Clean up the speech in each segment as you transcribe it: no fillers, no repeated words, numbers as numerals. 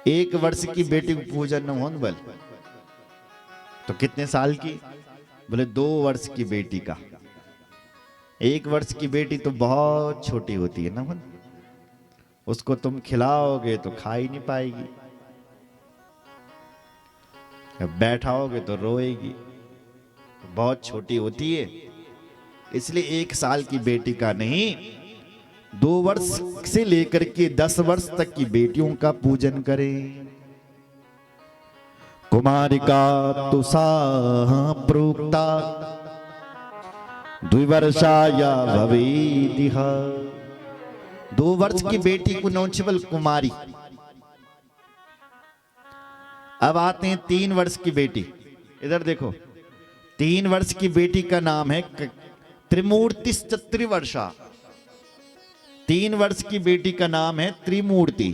1 वर्ष की बेटी को पूजन न हो बल तो कितने साल की? बोले 2 वर्ष की बेटी का। 1 वर्ष की बेटी तो बहुत छोटी होती है ना, बोल उसको तुम खिलाओगे तो खा ही नहीं पाएगी, बैठाओगे तो रोएगी, बहुत छोटी होती है। इसलिए 1 साल की बेटी का नहीं, 2 वर्ष से लेकर के 10 वर्ष तक की बेटियों का पूजन करें। कुमारिका तुसा प्रोक्ता द्विवर्षाया भवेदिह। 2 वर्ष की बेटी को नौचवल कुमारी। अब आते हैं 3 वर्ष की बेटी। इधर देखो, 3 वर्ष की बेटी का नाम है त्रिमूर्तिश्च त्रिवर्षा। 3 वर्ष की बेटी का नाम है त्रिमूर्ति।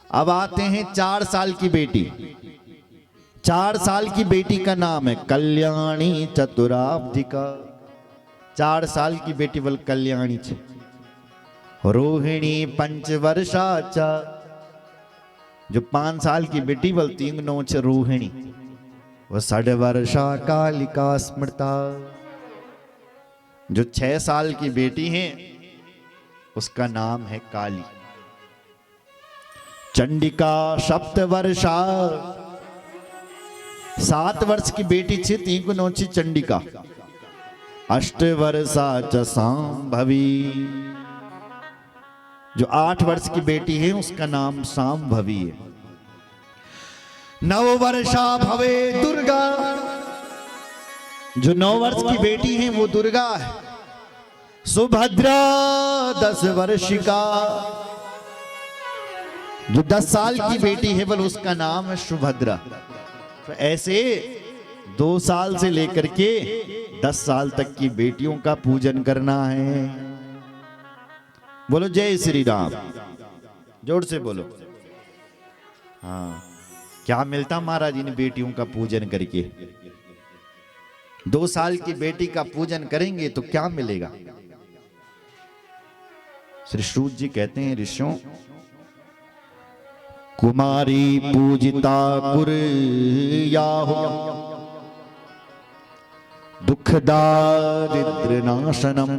अब आते हैं 4 साल की बेटी। 4 साल की बेटी का नाम है कल्याणी चतुराब्धिका। 4 साल की बेटी बल कल्याणी छे। रोहिणी पंचवर्षा चा। जो 5 साल की बेटी बल 3 नो छे रोहिणी। वह 6 वर्षा कालिका स्मृता। जो 6 साल की बेटी है उसका नाम है काली। चंडिका 7 वर्षा। 7 वर्ष की बेटी छे 3 नो छे चंडिका। 8 वर्षा च सांभवी। जो 8 वर्ष की बेटी है उसका नाम सांभवी है। 9 वर्षा भवे दुर्गा। जो 9 वर्ष की बेटी है वो दुर्गा है। सुभद्रा 10 वर्षिका। जो 10 साल की बेटी है बल उसका नाम है सुभद्रा। तो ऐसे 2 साल से लेकर के 10 साल तक की बेटियों का पूजन करना है। बोलो जय श्री राम, जोर से बोलो। हाँ, क्या मिलता महाराज इन बेटियों का पूजन करके? 2 साल की बेटी का पूजन करेंगे तो क्या मिलेगा? श्री सूत जी कहते हैं, ऋषियों कुमारी पूजिता कुर्याहो दुख दारिद्र्य नाशनम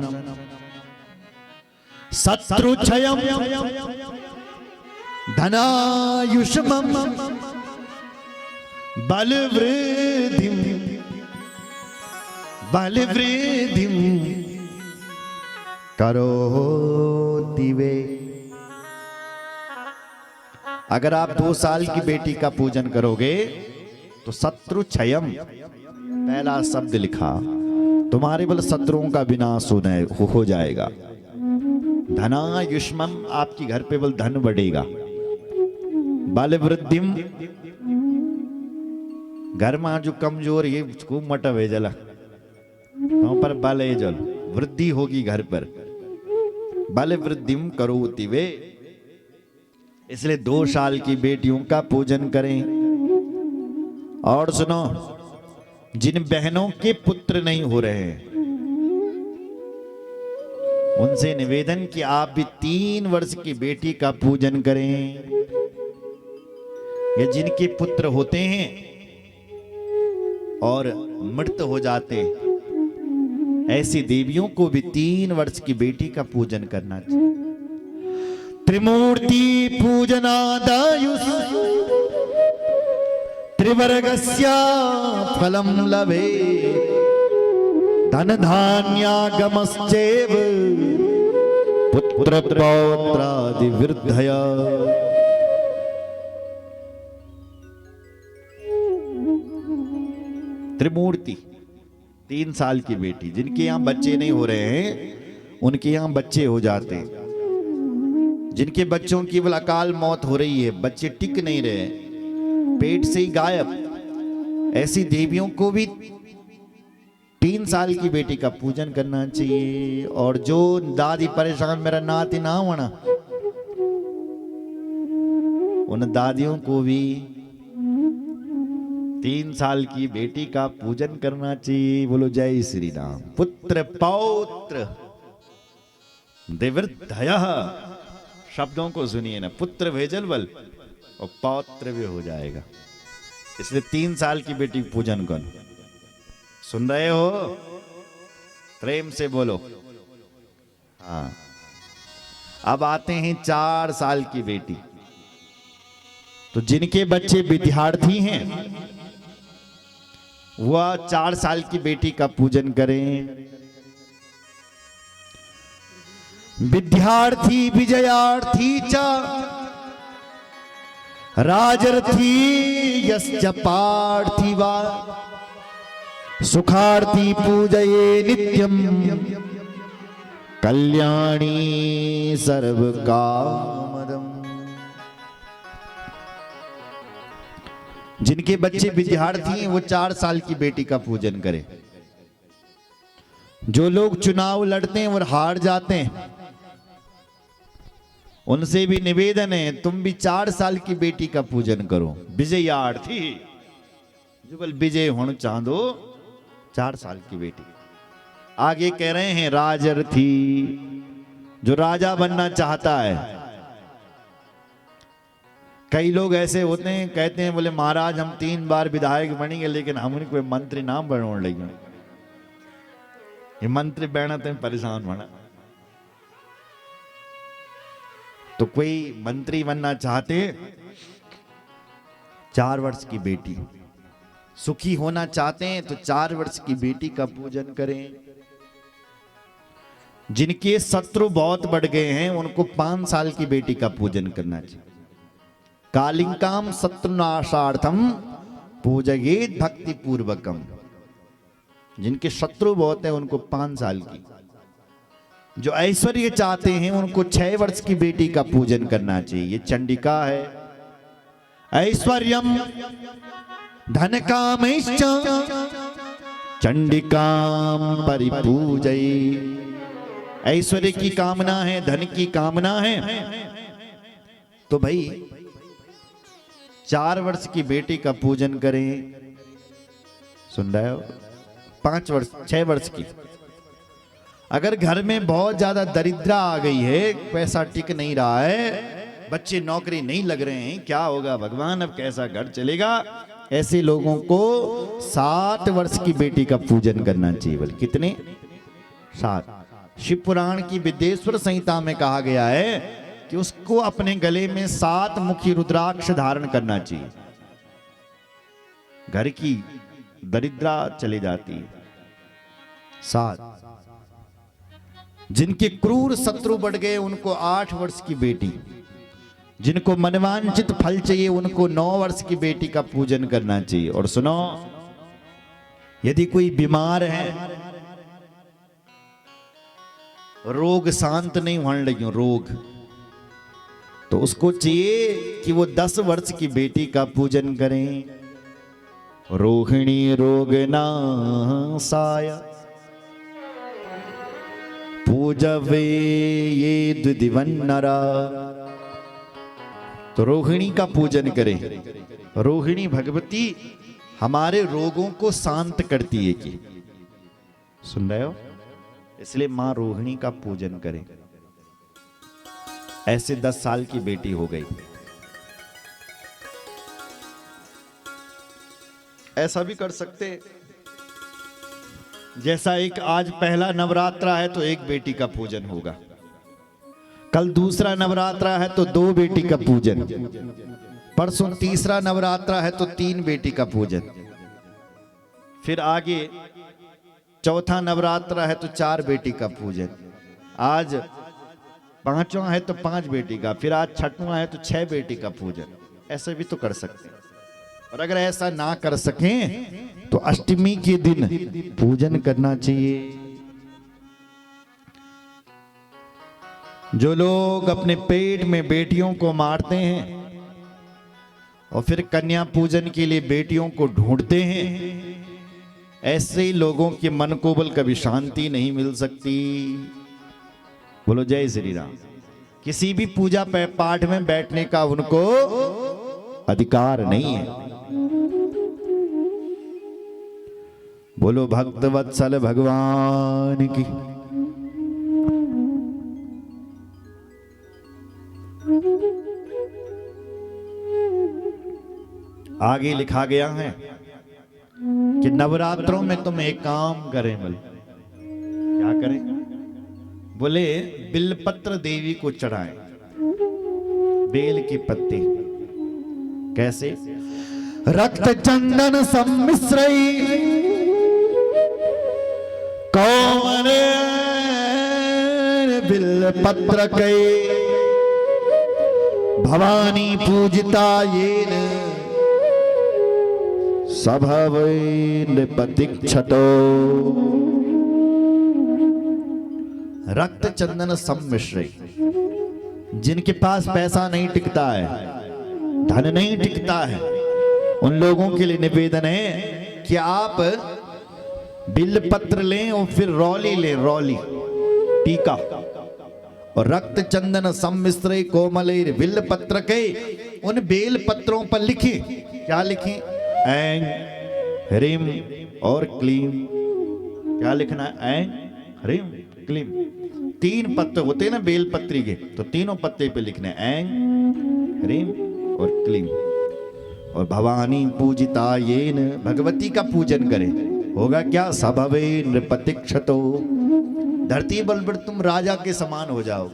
शत्रुक्षयम धनायुष्मम बलवृद्धिम करोति वे। अगर आप 2 साल की बेटी का पूजन करोगे तो शत्रु क्षयम, पहला शब्द लिखा, तुम्हारे बल शत्रुओं का विनाश हो जाएगा। धनायुष्मम, आपकी घर पे बल धन बढ़ेगा। बल वृद्धिम, घर में जो कमजोर ये उसको मटवे जला वहां पर बल है जल, वृद्धि होगी घर पर। बल वृद्धिम करोति वे। इसलिए 2 साल की बेटियों का पूजन करें। और सुनो, जिन बहनों के पुत्र नहीं हो रहे हैं उनसे निवेदन कि आप भी 3 वर्ष की बेटी का पूजन करें। या जिनके पुत्र होते हैं और मृत हो जाते, ऐसी देवियों को भी 3 वर्ष की बेटी का पूजन करना चाहिए। त्रिमूर्ति पूजनादायुष त्रिवर्गस्य फलम लभे धन धान्यागमश्चैव पुत्र पौत्रादि वृद्धया। त्रिमूर्ति, 3 साल की बेटी, जिनके यहां बच्चे नहीं हो रहे हैं उनके यहां बच्चे हो जाते हैं। जिनके बच्चों की बल अकाल मौत हो रही है, बच्चे टिक नहीं रहे, पेट से ही गायब, ऐसी देवियों को भी 3 साल की बेटी का पूजन करना चाहिए। और जो दादी परेशान, मेरा नाती ना होना, उन दादियों को भी 3 साल की बेटी का पूजन करना चाहिए। बोलो जय श्री राम। पुत्र पौत्र देवृद्धयः, शब्दों को सुनिए ना। पुत्र भेजल बल और पौत्र भी हो जाएगा। इसलिए 3 साल की बेटी पूजन करो। सुन रहे हो? प्रेम से बोलो हाँ। अब आते हैं 4 साल की बेटी। तो जिनके बच्चे विद्यार्थी हैं वह 4 साल की बेटी का पूजन करें। विद्यार्थी विजयार्थी च राजर्थी यश्च पार्थी वा सुखार्थी पूजये नित्यम कल्याणी सर्वकामदम। जिनके बच्चे विद्यार्थी हैं वो 4 साल की बेटी का पूजन करें। जो लोग चुनाव लड़ते हैं और हार जाते हैं उनसे भी निवेदन है तुम भी 4 साल की बेटी का पूजन करो। विजयार्थी जो बल विजय होना चाहो 4 साल की बेटी। आगे कह रहे हैं राजर्थी जो राजा बनना चाहता है। कई लोग ऐसे होते हैं कहते हैं बोले महाराज हम 3 बार विधायक बनेंगे लेकिन हम कोई मंत्री ना बनने लगे। ये मंत्री बनना तो परेशान होना। तो कोई मंत्री बनना चाहते 4 वर्ष की बेटी, सुखी होना चाहते हैं तो 4 वर्ष की बेटी का पूजन करें। जिनके शत्रु बहुत बढ़ गए हैं उनको 5 साल की बेटी का पूजन करना चाहिए। कालिंकाम शत्रुनाशार्थम पूजयेत भक्ति पूर्वकम। जिनके शत्रु बहुत हैं उनको 5 साल की। जो ऐश्वर्य चाहते हैं उनको 6 वर्ष की बेटी का पूजन करना चाहिए। ये चंडिका है। ऐश्वर्यम धन कामैश्च चंडिकाम परिपूजये। ऐश्वर्य की कामना है, धन की कामना है तो भाई 4 वर्ष की बेटी का पूजन करें। सुन रहे हो? 5 वर्ष 6 वर्ष की। अगर घर में बहुत ज्यादा दरिद्रा आ गई है, पैसा टिक नहीं रहा है, बच्चे नौकरी नहीं लग रहे हैं, क्या होगा भगवान, अब कैसा घर चलेगा, ऐसे लोगों को 7 वर्ष की बेटी का पूजन करना चाहिए। बोले कितने? 7। शिव पुराण की विद्येश्वर संहिता में कहा गया है कि उसको अपने गले में 7 मुखी रुद्राक्ष धारण करना चाहिए। घर की दरिद्रा चली जाती है। 7। जिनके क्रूर शत्रु बढ़ गए उनको 8 वर्ष की बेटी। जिनको मनवांचित फल चाहिए उनको 9 वर्ष की बेटी का पूजन करना चाहिए। और सुनो, यदि कोई बीमार है, रोग शांत नहीं होने लगे रोग, तो उसको चाहिए कि वो 10 वर्ष की बेटी का पूजन करें। रोहिणी रोग नाशाय पूजवे ये द्विदिवन्नरा। तो रोहिणी का पूजन करें। रोहिणी भगवती हमारे रोगों को शांत करती है कि सुन रहे हो? इसलिए मां रोहिणी का पूजन करें। ऐसे 10 साल की बेटी हो गई। ऐसा भी कर सकते, जैसा एक आज पहला नवरात्रा है तो 1 बेटी का पूजन होगा, कल दूसरा नवरात्रा है तो 2 बेटी का पूजन, परसों तीसरा नवरात्रा है तो 3 बेटी का पूजन, फिर आगे चौथा नवरात्रा है तो 4 बेटी का पूजन, आज 5वां है तो 5 बेटी का, फिर आज 6वां है तो 6 बेटी का पूजन। ऐसे भी तो कर सकते हैं। और अगर ऐसा ना कर सकें तो अष्टमी के दिन पूजन करना चाहिए। जो लोग अपने पेट में बेटियों को मारते हैं और फिर कन्या पूजन के लिए बेटियों को ढूंढते हैं, ऐसे लोगों के मन को बल कभी शांति नहीं मिल सकती। बोलो जय श्री राम। किसी भी पूजा पाठ में बैठने का उनको अधिकार नहीं है। बोलो भक्त वत्सल भगवान की। आगे लिखा गया है कि नवरात्रों में तुम एक काम करें। बोले क्या करें? बोले बिल्वपत्र देवी को चढ़ाएं, बेल के पत्ते। कैसे? रक्त चंदन सम्मिश्रई कोमल बिल्वपत्र कै भवानी पूजिता येन सभवै नृपतिक्षतो। रक्त चंदन सम्मिश्रई, जिनके पास पैसा नहीं टिकता है, धन नहीं टिकता है, उन लोगों के लिए निवेदन है कि आप बिल्वपत्र लें और फिर रौली लें, रौली टीका। और रक्त चंदन सम्मिश्र कोमल बिल्वपत्र के उन बेल पत्रों पर लिखे, क्या लिखे? ऐं ह्रीं और क्लीं। क्या लिखना है? ऐं ह्रीं क्लीं। 3 पत्ते होते हैं ना बेल पत्री के, तो तीनों पत्ते पे लिखने ऐं ह्रीं और क्लीं। और भवानी पूजिता येन, भगवती का पूजन करें, होगा क्या? सभवे नृपतिक्षतो। धरती बल पर तुम राजा के समान हो जाओ।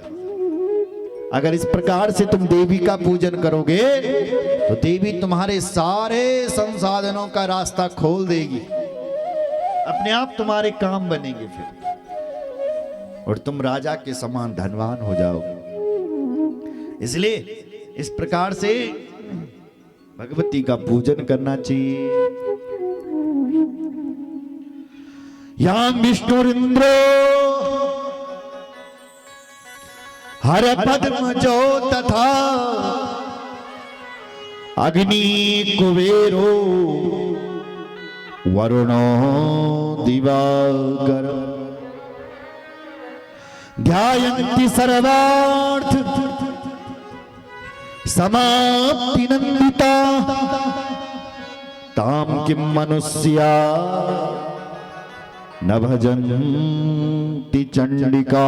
अगर इस प्रकार से तुम देवी का पूजन करोगे तो देवी तुम्हारे सारे संसाधनों का रास्ता खोल देगी, अपने आप तुम्हारे काम बनेंगे फिर, और तुम राजा के समान धनवान हो जाओगे। इसलिए इस प्रकार से भगवती का पूजन करना चाहिए। यां विष्णुरिंद्रो हर पद्म जो तथा अग्नि कुबेरो वरुणो दिवाकर ध्यायन्ति सर्वार्थ समाप्ति नंदिता ताम किम मनुष्या न भजन्ति चंडिका।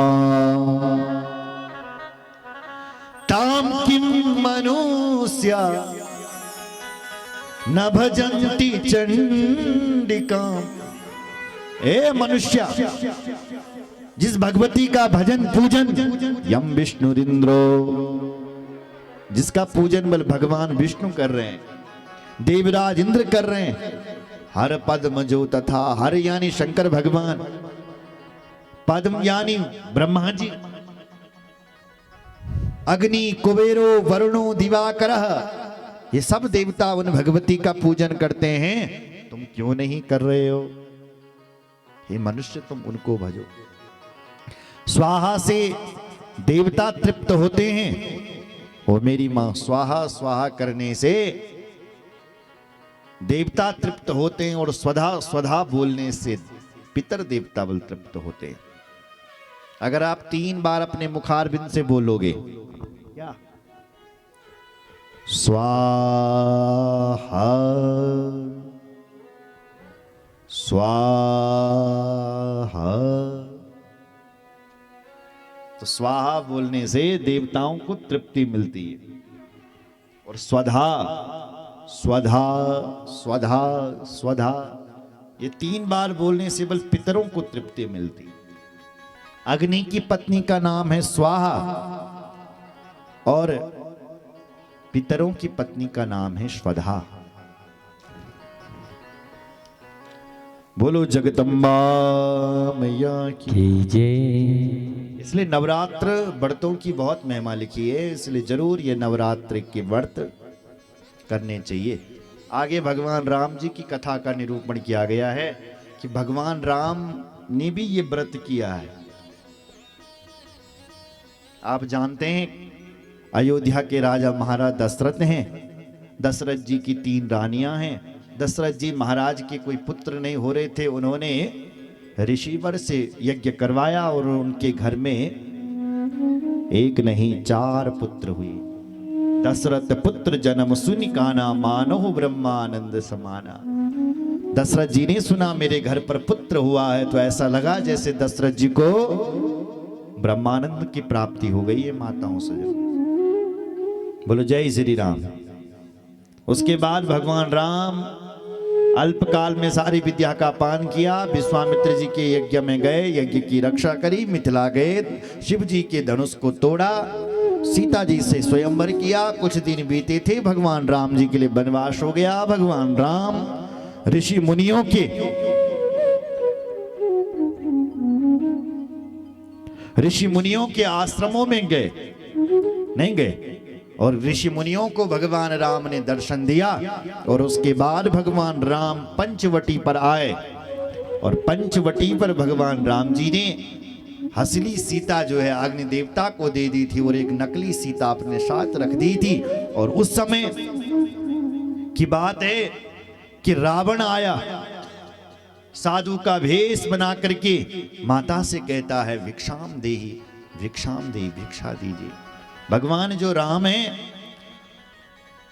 ताम किम मनुष्या न भजन्ति चंडिका। ए मनुष्य, जिस भगवती का भजन पूजन यम विष्णुरिंद्रो, जिसका पूजन बल भगवान विष्णु कर रहे हैं, देवराज इंद्र कर रहे हैं, हर पद्म जो तथा, हर यानी शंकर भगवान, पद्म यानी ब्रह्मा जी, अग्नि कुबेरो वरुणो दिवाकरः, ये सब देवता उन भगवती का पूजन करते हैं। तुम क्यों नहीं कर रहे हो? हे मनुष्य, तुम उनको भजो। स्वाहा से देवता तृप्त होते हैं, और मेरी मां स्वाहा स्वाहा करने से देवता तृप्त होते हैं, और स्वधा स्वधा बोलने से पितर देवता बल तृप्त होते हैं। अगर आप 3 बार अपने मुखारबिंद से बोलोगे क्या? स्वाहा स्वाहा, तो स्वाहा बोलने से देवताओं को तृप्ति मिलती है, और स्वधा स्वधा स्वधा स्वधा, ये 3 बार बोलने से बल पितरों को तृप्ति मिलती। अग्नि की पत्नी का नाम है स्वाहा, और पितरों की पत्नी का नाम है स्वधा। बोलो जगदम्बा मैया की जय। इसलिए नवरात्र व्रतों की बहुत महिमा लिखी है, इसलिए जरूर ये नवरात्र के व्रत करने चाहिए। आगे भगवान राम जी की कथा का निरूपण किया गया है कि भगवान राम ने भी ये व्रत किया है। आप जानते हैं अयोध्या के राजा महाराज दशरथ हैं, दशरथ जी की 3 रानियां हैं। दशरथ जी महाराज के कोई पुत्र नहीं हो रहे थे, उन्होंने ऋषिवर से यज्ञ करवाया और उनके घर में 1 नहीं 4 पुत्र हुए। दशरथ पुत्र जन्म सुनि काना, मानो ब्रह्मानंद समाना। दशरथ जी ने सुना मेरे घर पर पुत्र हुआ है, तो ऐसा लगा जैसे दशरथ जी को ब्रह्मानंद की प्राप्ति हो गई है माताओं से। बोलो जय श्री राम। उसके बाद भगवान राम अल्पकाल में सारी विद्या का पान किया, विश्वामित्र जी के यज्ञ में गए, यज्ञ की रक्षा करी, मिथिला गए, शिव जी के धनुष को तोड़ा, सीता जी से स्वयंवर किया। कुछ दिन बीते थे, भगवान राम जी के लिए वनवास हो गया। भगवान राम ऋषि मुनियों के आश्रमों में गए, नहीं गए, और ऋषि मुनियों को भगवान राम ने दर्शन दिया। और उसके बाद भगवान राम पंचवटी पर आए, और पंचवटी पर भगवान राम जी ने असली सीता जो है अग्नि देवता को दे दी थी, और एक नकली सीता अपने साथ रख दी थी। और उस समय की बात है कि रावण आया साधु का भेष बना करके, माता से कहता है भिक्षाम देहि, भिक्षाम देहि, भिक्षा दीजिए। भगवान जो राम है,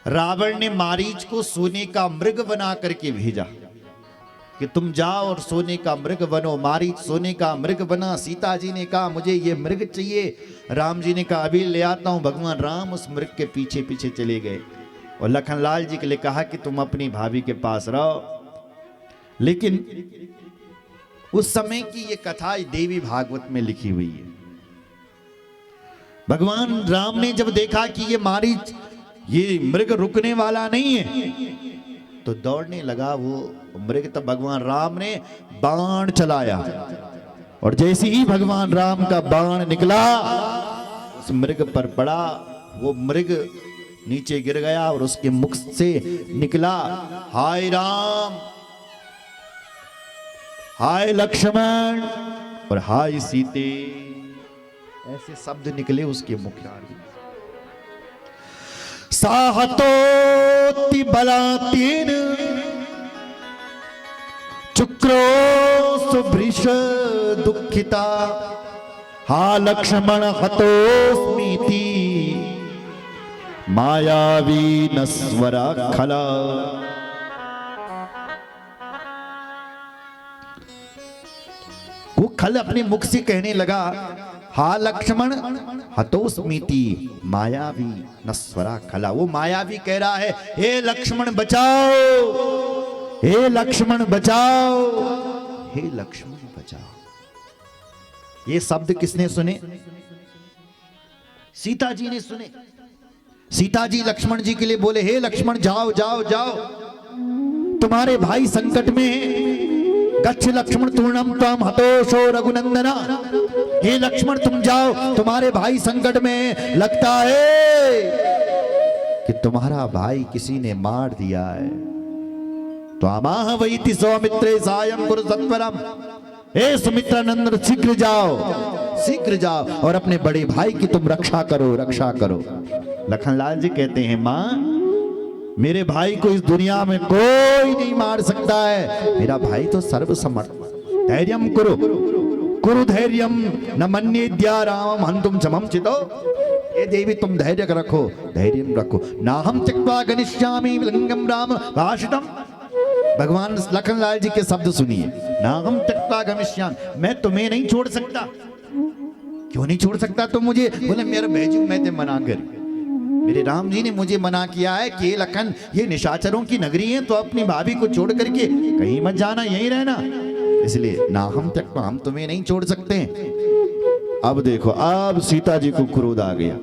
रावण ने मारीच को सोने का मृग बना करके भेजा कि तुम जाओ और सोने का मृग बनो। मारीच सोने का मृग बना। सीता जी ने कहा मुझे ये मृग चाहिए। राम जी ने कहा अभी ले आता हूं। भगवान राम उस मृग के पीछे पीछे चले गए और लखनलाल जी के लिए कहा कि तुम अपनी भाभी के पास रहो। लेकिन उस समय की ये कथा देवी भागवत में लिखी हुई है। भगवान राम ने जब देखा कि ये मारीच, ये मृग रुकने वाला नहीं है, तो दौड़ने लगा वो मृग। तब भगवान राम ने बाण चलाया, और जैसे ही भगवान राम का बाण निकला उस मृग पर पड़ा, वो मृग नीचे गिर गया और उसके मुख से निकला हाय राम, हाय लक्ष्मण और हाय सीते, ऐसे शब्द निकले उसके मुखयारी। साहतोति बलातीन चुक्रो सुभृश दुखिता, हा लक्ष्मण हतोस्मीति मायावी नस्वरा खला। वो खल अपने मुख से कहने लगा हा लक्ष्मण हतोस्मीति मायावी नस्वरा खला। वो मायावी कह रहा है हे लक्ष्मण बचाओ, हे लक्ष्मण बचाओ, हे लक्ष्मण बचाओ। ये शब्द किसने सुने? सीता जी ने सुने। सीता जी लक्ष्मण जी के लिए बोले हे लक्ष्मण जाओ जाओ जाओ, तुम्हारे भाई संकट में है। गच्छ लक्ष्मण तूर्णम त्वम हतोषो रघुनंदना, हे लक्ष्मण तुम जाओ, तुम्हारे भाई संकट में। लगता है कि तुम्हारा भाई किसी ने मार दिया है। तो आमाह वैति सौमित्रे सायं कुरु सत्वरम, हे सुमित्रा नंदन शीघ्र जाओ, शीघ्र जाओ और अपने बड़े भाई की तुम रक्षा करो, रक्षा करो। लखनलाल जी कहते हैं मां, मेरे भाई को इस दुनिया में कोई नहीं मार सकता है, मेरा भाई तो सर्वसमर्थ। धैर्यम कुरु कुरु धैर्यम न मन्येद्या रामम हन्तुम समम चितो। ये देवी तुम धैर्य रखो, धैर्य रखो। नाहम त्यक्त्वा गनिष्यामि लिंगम राम भाषितम। भगवान लखनलाल जी के शब्द सुनिए, नाहम त्यक्त्वा गमिष्यामि, मैं तुम्हें नहीं छोड़ सकता। क्यों नहीं छोड़ सकता? तो मुझे बोले मेरा भेजू, मैं ते मना कर। मेरे राम जी ने मुझे मना किया है कि लखन ये निशाचरों की नगरी है, तो अपनी भाभी को छोड़ करके कहीं मत जाना, यहीं रहना। इसलिए ना हम तक हम तुम्हें नहीं छोड़ सकते। अब देखो, अब सीता जी को क्रोध आ गया।